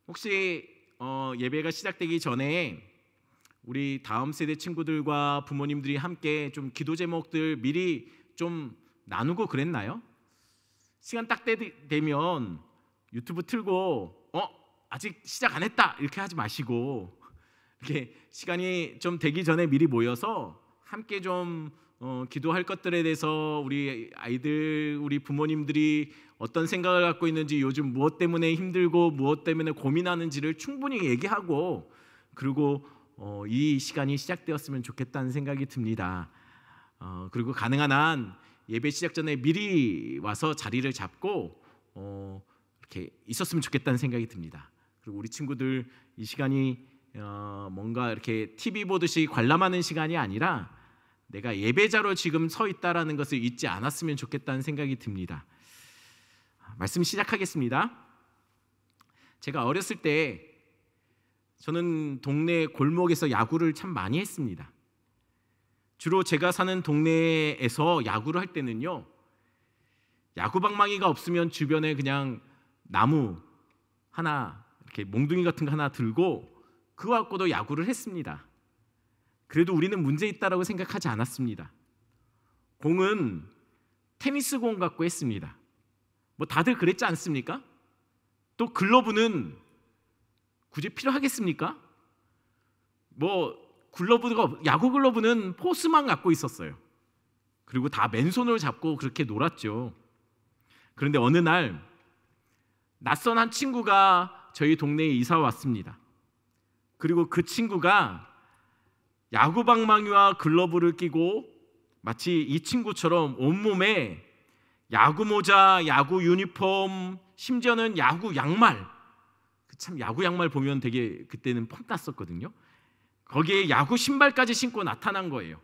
혹시 예배가 시작되기 전에 우리 다음 세대 친구들과 부모님들이 함께 좀 기도 제목들 미리 좀 나누고 그랬나요? 시간 딱 되면 유튜브 틀고 아직 시작 안 했다 이렇게 하지 마시고 이렇게 시간이 좀 되기 전에 미리 모여서 함께 좀 기도할 것들에 대해서 우리 아이들, 우리 부모님들이 어떤 생각을 갖고 있는지, 요즘 무엇 때문에 힘들고 무엇 때문에 고민하는지를 충분히 얘기하고, 그리고 이 시간이 시작되었으면 좋겠다는 생각이 듭니다. 그리고 가능한 한 예배 시작 전에 미리 와서 자리를 잡고 이렇게 있었으면 좋겠다는 생각이 듭니다. 그리고 우리 친구들 이 시간이 뭔가 이렇게 TV 보듯이 관람하는 시간이 아니라 내가 예배자로 지금 서 있다라는 것을 잊지 않았으면 좋겠다는 생각이 듭니다. 말씀 시작하겠습니다. 제가 어렸을 때 저는 동네 골목에서 야구를 참 많이 했습니다. 주로 제가 사는 동네에서 야구를 할 때는요, 야구 방망이가 없으면 주변에 그냥 나무 하나, 이렇게 몽둥이 같은 거 하나 들고 그거 갖고도 야구를 했습니다. 그래도 우리는 문제 있다라고 생각하지 않았습니다. 공은 테니스 공 갖고 했습니다. 뭐 다들 그랬지 않습니까? 또 글러브는 굳이 필요하겠습니까? 뭐 글러브가, 야구 글러브는 포스만 갖고 있었어요. 그리고 다 맨손으로 잡고 그렇게 놀았죠. 그런데 어느 날 낯선 한 친구가 저희 동네에 이사 왔습니다. 그리고 그 친구가 야구 방망이와 글러브를 끼고 마치 이 친구처럼 온몸에 야구 모자, 야구 유니폼, 심지어는 야구 양말, 참 야구 양말 보면 되게 그때는 폼났었거든요. 거기에 야구 신발까지 신고 나타난 거예요.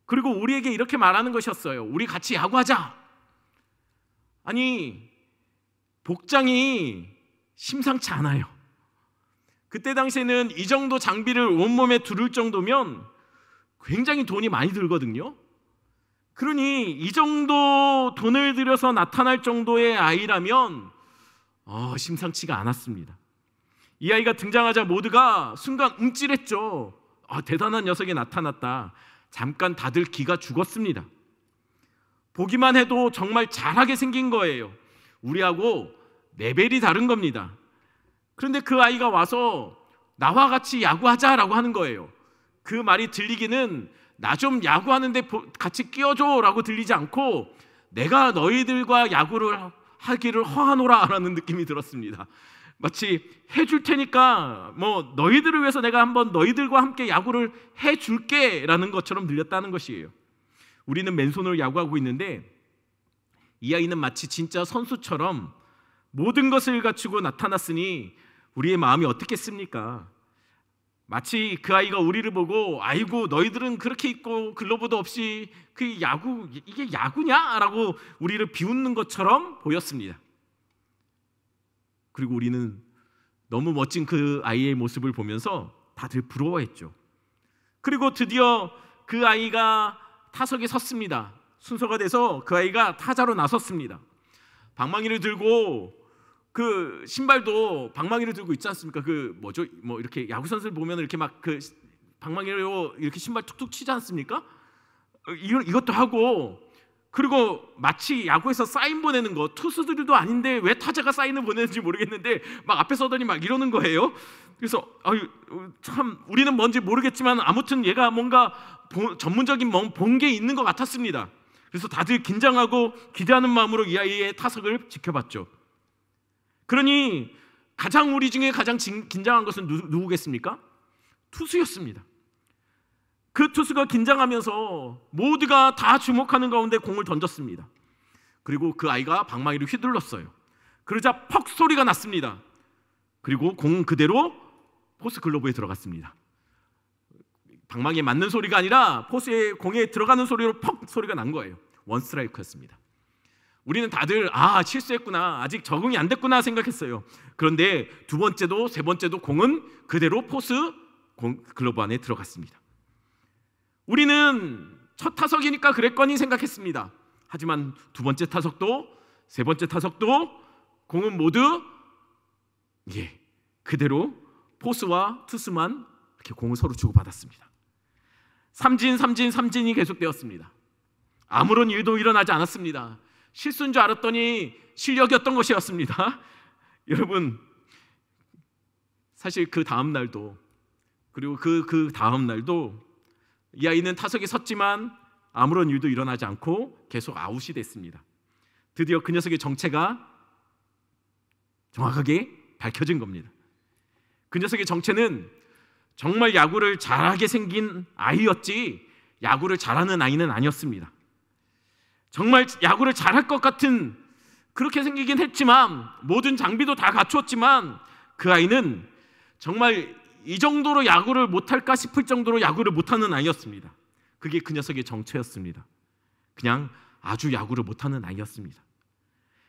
그리고 우리에게 이렇게 말하는 것이었어요. 우리 같이 야구하자. 아니, 복장이 심상치 않아요. 그때 당시에는 이 정도 장비를 온몸에 두를 정도면 굉장히 돈이 많이 들거든요. 그러니 이 정도 돈을 들여서 나타날 정도의 아이라면 심상치가 않았습니다. 이 아이가 등장하자 모두가 순간 움찔했죠. 대단한 녀석이 나타났다. 잠깐 다들 기가 죽었습니다. 보기만 해도 정말 잘하게 생긴 거예요. 우리하고 레벨이 다른 겁니다. 그런데 그 아이가 와서 나와 같이 야구하자라고 하는 거예요. 그 말이 들리기는 나 좀 야구하는데 같이 끼워줘 라고 들리지 않고 내가 너희들과 야구를 하기를 허하노라 라는 느낌이 들었습니다. 마치 해줄 테니까 뭐 너희들을 위해서 내가 한번 너희들과 함께 야구를 해줄게 라는 것처럼 들렸다는 것이에요. 우리는 맨손으로 야구하고 있는데 이 아이는 마치 진짜 선수처럼 모든 것을 갖추고 나타났으니 우리의 마음이 어떻겠습니까? 마치 그 아이가 우리를 보고 아이고 너희들은 그렇게 있고 글러브도 없이 그 야구, 이게 야구냐? 라고 우리를 비웃는 것처럼 보였습니다. 그리고 우리는 너무 멋진 그 아이의 모습을 보면서 다들 부러워했죠. 그리고 드디어 그 아이가 타석에 섰습니다. 순서가 돼서 그 아이가 타자로 나섰습니다. 방망이를 들고, 그 신발도 방망이를 들고 있지 않습니까? 그 뭐죠? 뭐 이렇게 야구 선수를 보면 이렇게 막 그 방망이로 이렇게 신발 툭툭 치지 않습니까? 이것도 하고, 그리고 마치 야구에서 사인 보내는 거, 투수들도 아닌데 왜 타자가 사인을 보내는지 모르겠는데 막 앞에 서더니 막 이러는 거예요. 그래서 참 우리는 뭔지 모르겠지만 아무튼 얘가 뭔가 전문적인 본 게 있는 것 같았습니다. 그래서 다들 긴장하고 기대하는 마음으로 이 아이의 타석을 지켜봤죠. 그러니 우리 중에 가장 긴장한 것은 누구겠습니까? 투수였습니다. 그 투수가 긴장하면서 모두가 다 주목하는 가운데 공을 던졌습니다. 그리고 그 아이가 방망이를 휘둘렀어요. 그러자 퍽 소리가 났습니다. 그리고 공은 그대로 포스 글러브에 들어갔습니다. 방망이에 맞는 소리가 아니라 포스에 공에 들어가는 소리로 퍽 소리가 난 거예요. 원스트라이크였습니다. 우리는 다들 실수했구나, 아직 적응이 안 됐구나 생각했어요. 그런데 두 번째도 세 번째도 공은 그대로 포스 글러브 안에 들어갔습니다. 우리는 첫 타석이니까 그랬거니 생각했습니다. 하지만 두 번째 타석도 세 번째 타석도 공은 모두 예, 그대로 포수와 투수만 이렇게 공을 서로 주고받았습니다. 삼진이 계속되었습니다. 아무런 일도 일어나지 않았습니다. 실수인 줄 알았더니 실력이었던 것이었습니다. 여러분, 사실 그 다음 날도, 그리고 그 다음 날도 이 아이는 타석에 섰지만 아무런 일도 일어나지 않고 계속 아웃이 됐습니다. 드디어 그 녀석의 정체가 정확하게 밝혀진 겁니다. 그 녀석의 정체는 정말 야구를 잘하게 생긴 아이였지 야구를 잘하는 아이는 아니었습니다. 정말 야구를 잘할 것 같은 그렇게 생기긴 했지만, 모든 장비도 다 갖추었지만 그 아이는 정말 이 정도로 야구를 못할까 싶을 정도로 야구를 못하는 아이였습니다. 그게 그 녀석의 정체였습니다. 그냥 아주 야구를 못하는 아이였습니다.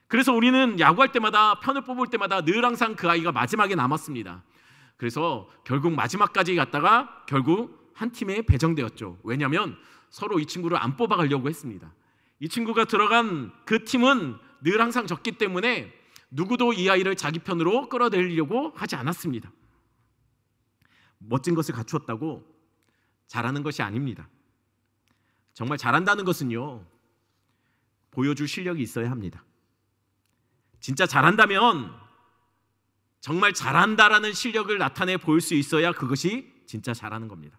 그래서 우리는 야구할 때마다, 편을 뽑을 때마다 늘 항상 그 아이가 마지막에 남았습니다. 그래서 결국 마지막까지 갔다가 결국 한 팀에 배정되었죠. 왜냐하면 서로 이 친구를 안 뽑아가려고 했습니다. 이 친구가 들어간 그 팀은 늘 항상 졌기 때문에 누구도 이 아이를 자기 편으로 끌어내리려고 하지 않았습니다. 멋진 것을 갖추었다고 잘하는 것이 아닙니다. 정말 잘한다는 것은요, 보여줄 실력이 있어야 합니다. 진짜 잘한다면 정말 잘한다라는 실력을 나타내 보일 수 있어야 그것이 진짜 잘하는 겁니다.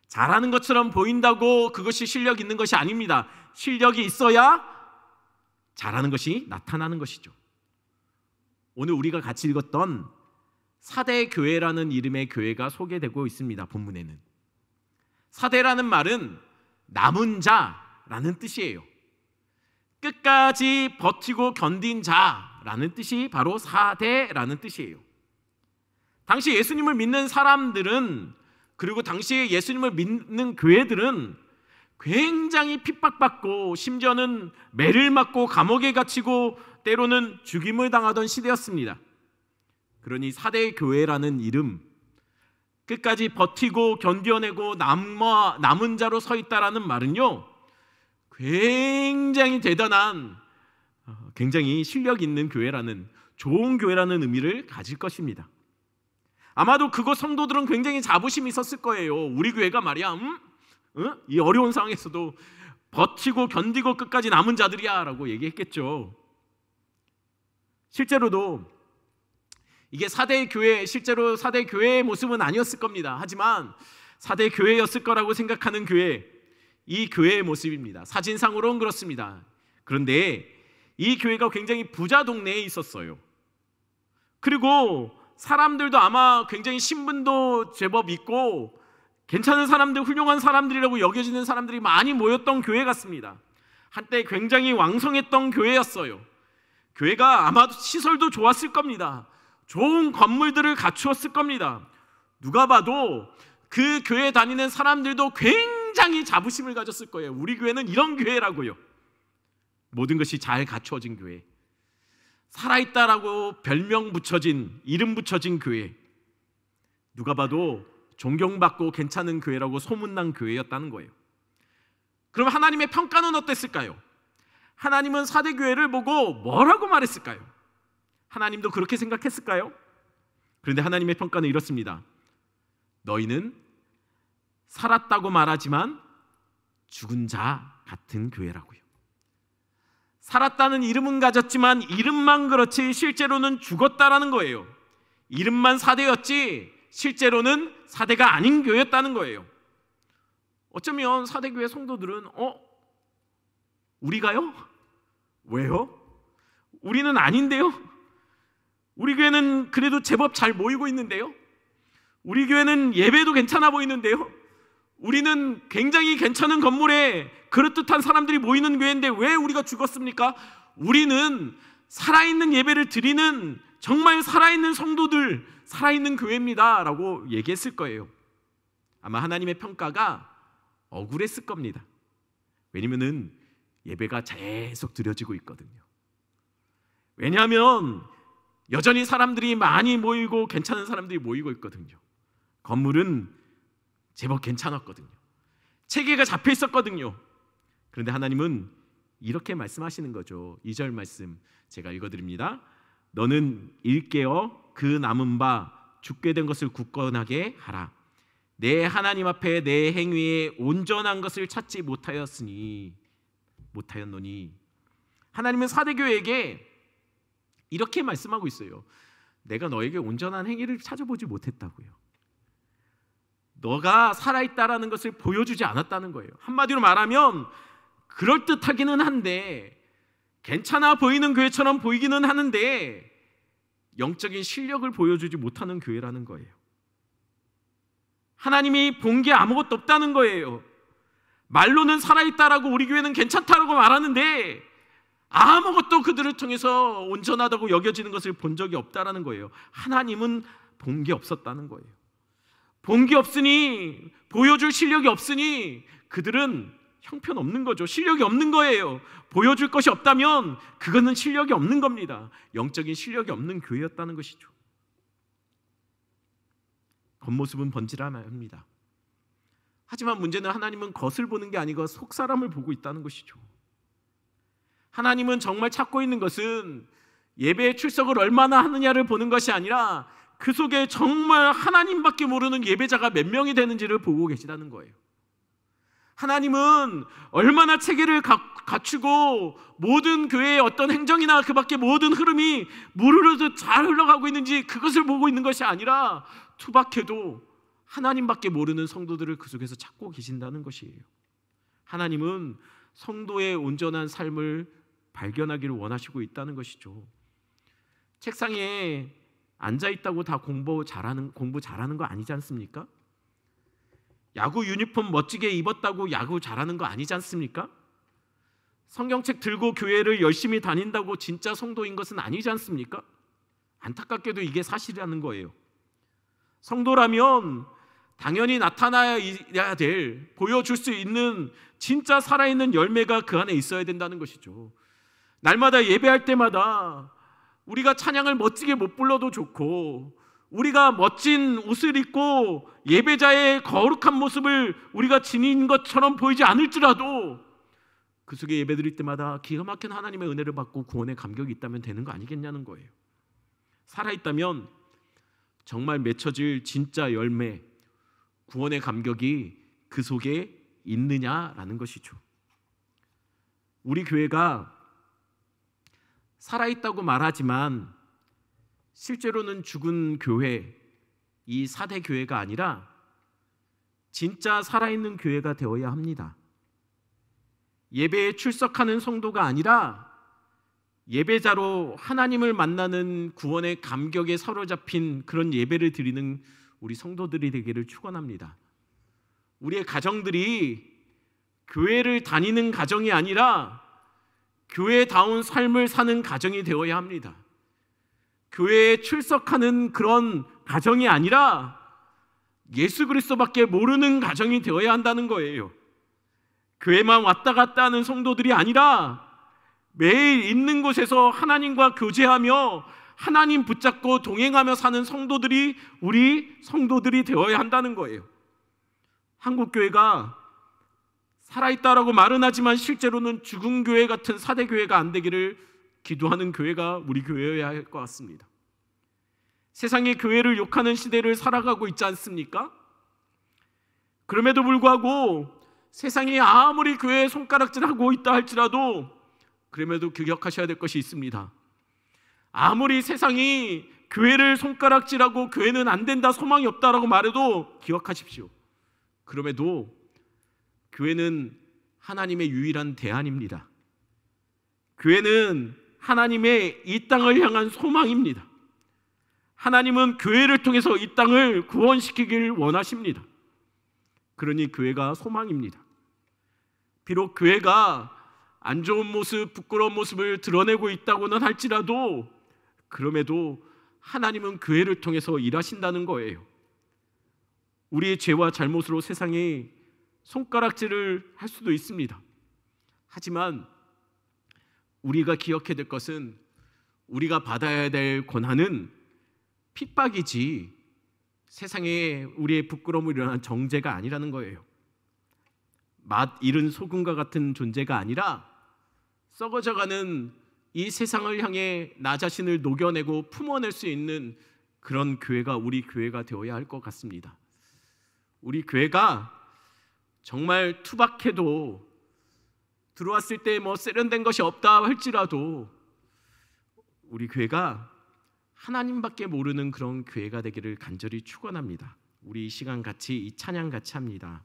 잘하는 것처럼 보인다고 그것이 실력 있는 것이 아닙니다. 실력이 있어야 잘하는 것이 나타나는 것이죠. 오늘 우리가 같이 읽었던 사대교회라는 이름의 교회가 소개되고 있습니다. 본문에는 사대라는 말은 남은 자라는 뜻이에요. 끝까지 버티고 견딘 자라는 뜻이 바로 사대라는 뜻이에요. 당시 예수님을 믿는 사람들은, 그리고 당시에 예수님을 믿는 교회들은 굉장히 핍박받고 심지어는 매를 맞고 감옥에 갇히고 때로는 죽임을 당하던 시대였습니다. 그러니 사대교회라는 이름, 끝까지 버티고 견뎌내고 남은 자로 서 있다라는 말은요, 굉장히 대단한, 굉장히 실력 있는 교회라는, 좋은 교회라는 의미를 가질 것입니다. 아마도 그곳 성도들은 굉장히 자부심이 있었을 거예요. 우리 교회가 말이야, 이 어려운 상황에서도 버티고 견디고 끝까지 남은 자들이야 라고 얘기했겠죠. 실제로도 이게 사대교회, 실제로 사대교회의 모습은 아니었을 겁니다. 하지만 사대교회였을 거라고 생각하는 교회, 이 교회의 모습입니다. 사진상으로는 그렇습니다. 그런데 이 교회가 굉장히 부자 동네에 있었어요. 그리고 사람들도 아마 굉장히 신분도 제법 있고 괜찮은 사람들, 훌륭한 사람들이라고 여겨지는 사람들이 많이 모였던 교회 같습니다. 한때 굉장히 왕성했던 교회였어요. 교회가 아마도 시설도 좋았을 겁니다. 좋은 건물들을 갖추었을 겁니다. 누가 봐도 그 교회 다니는 사람들도 굉장히 자부심을 가졌을 거예요. 우리 교회는 이런 교회라고요. 모든 것이 잘 갖추어진 교회, 살아있다라고 별명 붙여진, 이름 붙여진 교회, 누가 봐도 존경받고 괜찮은 교회라고 소문난 교회였다는 거예요. 그럼 하나님의 평가는 어땠을까요? 하나님은 사대교회를 보고 뭐라고 말했을까요? 하나님도 그렇게 생각했을까요? 그런데 하나님의 평가는 이렇습니다. 너희는 살았다고 말하지만 죽은 자 같은 교회라고요. 살았다는 이름은 가졌지만 이름만 그렇지 실제로는 죽었다라는 거예요. 이름만 사대였지 실제로는 사대가 아닌 교회였다는 거예요. 어쩌면 사대교회 성도들은 우리가요? 왜요? 우리는 아닌데요? 우리 교회는 그래도 제법 잘 모이고 있는데요? 우리 교회는 예배도 괜찮아 보이는데요? 우리는 굉장히 괜찮은 건물에 그럴듯한 사람들이 모이는 교회인데 왜 우리가 죽었습니까? 우리는 살아있는 예배를 드리는 정말 살아있는 성도들, 살아있는 교회입니다 라고 얘기했을 거예요. 아마 하나님의 평가가 억울했을 겁니다. 왜냐하면 예배가 계속 드려지고 있거든요. 왜냐하면 여전히 사람들이 많이 모이고 괜찮은 사람들이 모이고 있거든요. 건물은 제법 괜찮았거든요. 체계가 잡혀 있었거든요. 그런데 하나님은 이렇게 말씀하시는 거죠. 2절 말씀 제가 읽어드립니다. 너는 일 깨어 그 남은 바 죽게 된 것을 굳건하게 하라. 내 하나님 앞에 내 행위에 온전한 것을 찾지 못하였노니. 하나님은 사대교회에게 이렇게 말씀하고 있어요. 내가 너에게 온전한 행위를 찾아보지 못했다고요. 너가 살아있다라는 것을 보여주지 않았다는 거예요. 한마디로 말하면 그럴듯하기는 한데, 괜찮아 보이는 교회처럼 보이기는 하는데 영적인 실력을 보여주지 못하는 교회라는 거예요. 하나님이 본 게 아무것도 없다는 거예요. 말로는 살아있다라고 우리 교회는 괜찮다라고 말하는데 아무것도 그들을 통해서 온전하다고 여겨지는 것을 본 적이 없다라는 거예요. 하나님은 본 게 없었다는 거예요. 본 게 없으니, 보여줄 실력이 없으니 그들은 형편없는 거죠. 실력이 없는 거예요. 보여줄 것이 없다면 그거는 실력이 없는 겁니다. 영적인 실력이 없는 교회였다는 것이죠. 겉모습은 번지르합니다. 하지만 문제는 하나님은 겉을 보는 게 아니고 속사람을 보고 있다는 것이죠. 하나님은 정말 찾고 있는 것은 예배에 출석을 얼마나 하느냐를 보는 것이 아니라 그 속에 정말 하나님밖에 모르는 예배자가 몇 명이 되는지를 보고 계시다는 거예요. 하나님은 얼마나 체계를 갖추고 모든 교회의 어떤 행정이나 그 밖의 모든 흐름이 물 흐르듯 잘 흘러가고 있는지 그것을 보고 있는 것이 아니라 투박해도 하나님밖에 모르는 성도들을 그 속에서 찾고 계신다는 것이에요. 하나님은 성도의 온전한 삶을 발견하기를 원하시고 있다는 것이죠. 책상에 앉아있다고 다 공부 잘하는 거 아니지 않습니까? 야구 유니폼 멋지게 입었다고 야구 잘하는 거 아니지 않습니까? 성경책 들고 교회를 열심히 다닌다고 진짜 성도인 것은 아니지 않습니까? 안타깝게도 이게 사실이라는 거예요. 성도라면 당연히 나타나야 될, 보여줄 수 있는 진짜 살아있는 열매가 그 안에 있어야 된다는 것이죠. 날마다 예배할 때마다 우리가 찬양을 멋지게 못 불러도 좋고, 우리가 멋진 옷을 입고 예배자의 거룩한 모습을 우리가 지닌 것처럼 보이지 않을지라도 그 속에 예배드릴 때마다 기가 막힌 하나님의 은혜를 받고 구원의 감격이 있다면 되는 거 아니겠냐는 거예요. 살아있다면 정말 맺혀질 진짜 열매, 구원의 감격이 그 속에 있느냐라는 것이죠. 우리 교회가 살아있다고 말하지만 실제로는 죽은 교회, 이 4대 교회가 아니라 진짜 살아있는 교회가 되어야 합니다. 예배에 출석하는 성도가 아니라 예배자로 하나님을 만나는 구원의 감격에 사로잡힌 그런 예배를 드리는 우리 성도들이 되기를 축원합니다. 우리의 가정들이 교회를 다니는 가정이 아니라 교회다운 삶을 사는 가정이 되어야 합니다. 교회에 출석하는 그런 가정이 아니라 예수 그리스도밖에 모르는 가정이 되어야 한다는 거예요. 교회만 왔다 갔다 하는 성도들이 아니라 매일 있는 곳에서 하나님과 교제하며 하나님 붙잡고 동행하며 사는 성도들이 우리 성도들이 되어야 한다는 거예요. 한국교회가 살아있다라고 말은 하지만 실제로는 죽은 교회 같은 4대 교회가 안 되기를 기도하는 교회가 우리 교회여야 할 것 같습니다. 세상의 교회를 욕하는 시대를 살아가고 있지 않습니까? 그럼에도 불구하고 세상이 아무리 교회에 손가락질하고 있다 할지라도 그럼에도 기억하셔야 될 것이 있습니다. 아무리 세상이 교회를 손가락질하고 교회는 안 된다, 소망이 없다라고 말해도 기억하십시오. 그럼에도 교회는 하나님의 유일한 대안입니다. 교회는 하나님의 이 땅을 향한 소망입니다. 하나님은 교회를 통해서 이 땅을 구원시키길 원하십니다. 그러니 교회가 소망입니다. 비록 교회가 안 좋은 모습, 부끄러운 모습을 드러내고 있다고는 할지라도 그럼에도 하나님은 교회를 통해서 일하신다는 거예요. 우리의 죄와 잘못으로 세상에 손가락질을 할 수도 있습니다. 하지만 우리가 기억해야 될 것은 우리가 받아야 될 고난은 핍박이지 세상에 우리의 부끄러움을 일어난 정죄가 아니라는 거예요. 맛 잃은 소금과 같은 존재가 아니라 썩어져가는 이 세상을 향해 나 자신을 녹여내고 품어낼 수 있는 그런 교회가 우리 교회가 되어야 할 것 같습니다. 우리 교회가 정말 투박해도 들어왔을 때 뭐 세련된 것이 없다 할지라도 우리 교회가 하나님밖에 모르는 그런 교회가 되기를 간절히 축원합니다. 우리 이 시간 같이 이 찬양 같이 합니다.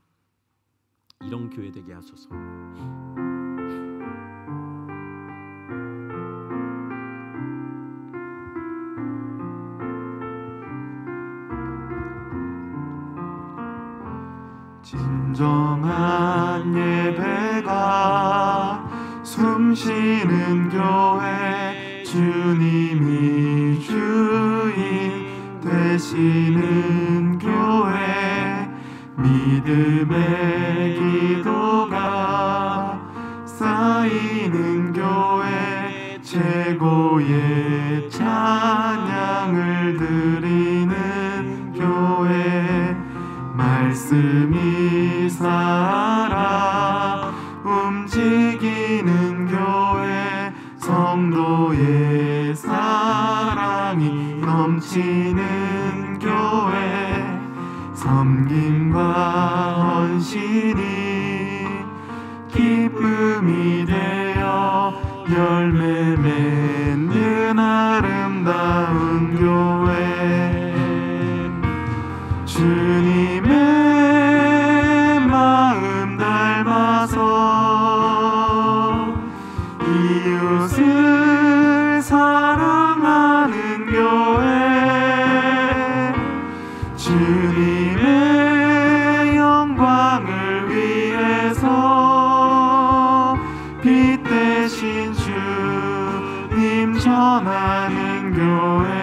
이런 교회 되게 하소서. 진정한 예배가 숨쉬는 교회, 주님이 주인 되시는 교회, 믿음의 기도가 쌓이는 교회, 최고의 찬양을 드리는 교회, 말씀이 살아 움직이는 교회, 성도의 사랑이 넘치는 교회, 섬김과 헌신이 기쁨이 되어 열매 맺는 아름다운 교회, 주님의 마음 닮아서 이웃을 사랑하는 교회, 주님의 영광을 위해서 빛 대신 주님 전하는 교회,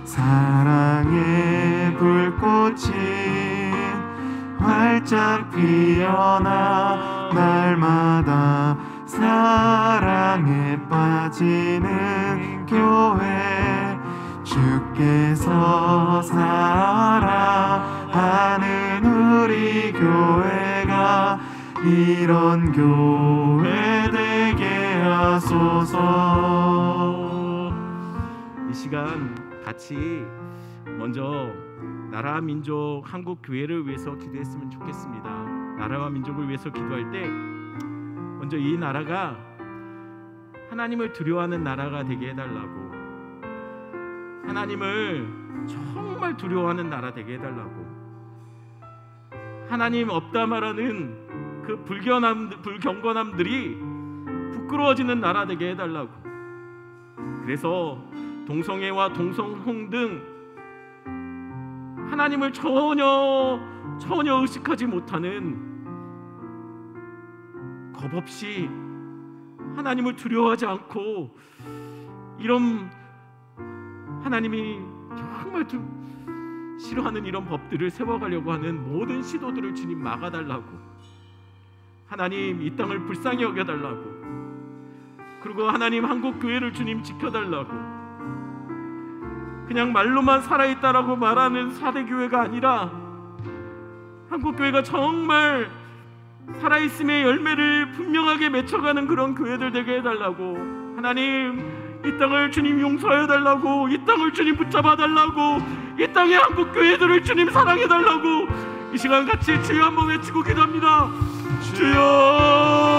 사랑의 불꽃이 활짝 피어나 날마다 사랑에 빠지는 교회, 주께서 사랑하는 우리 교회가 이런 교회 되게 하소서. 이 시간 같이 먼저 나라와 민족 한국 교회를 위해서 기도했으면 좋겠습니다. 나라와 민족을 위해서 기도할 때 먼저 이 나라가 하나님을 두려워하는 나라가 되게 해달라고, 하나님을 정말 두려워하는 나라 되게 해달라고, 하나님 없다 말하는 그 불경건함들이 부끄러워지는 나라 되게 해달라고. 그래서 동성애와 동성혼 등 하나님을 전혀 의식하지 못하는, 겁없이 하나님을 두려워하지 않고 이런 하나님이 정말 싫어하는 이런 법들을 세워가려고 하는 모든 시도들을 주님 막아달라고, 하나님 이 땅을 불쌍히 여겨달라고, 그리고 하나님 한국교회를 주님 지켜달라고, 그냥 말로만 살아있다라고 말하는 사대교회가 아니라 한국교회가 정말 살아있음의 열매를 분명하게 맺혀가는 그런 교회들 되게 해달라고, 하나님 이 땅을 주님 용서해달라고, 이 땅을 주님 붙잡아달라고, 이 땅의 한국교회들을 주님 사랑해달라고 이 시간 같이 주여 한번 외치고 기도합니다. 주여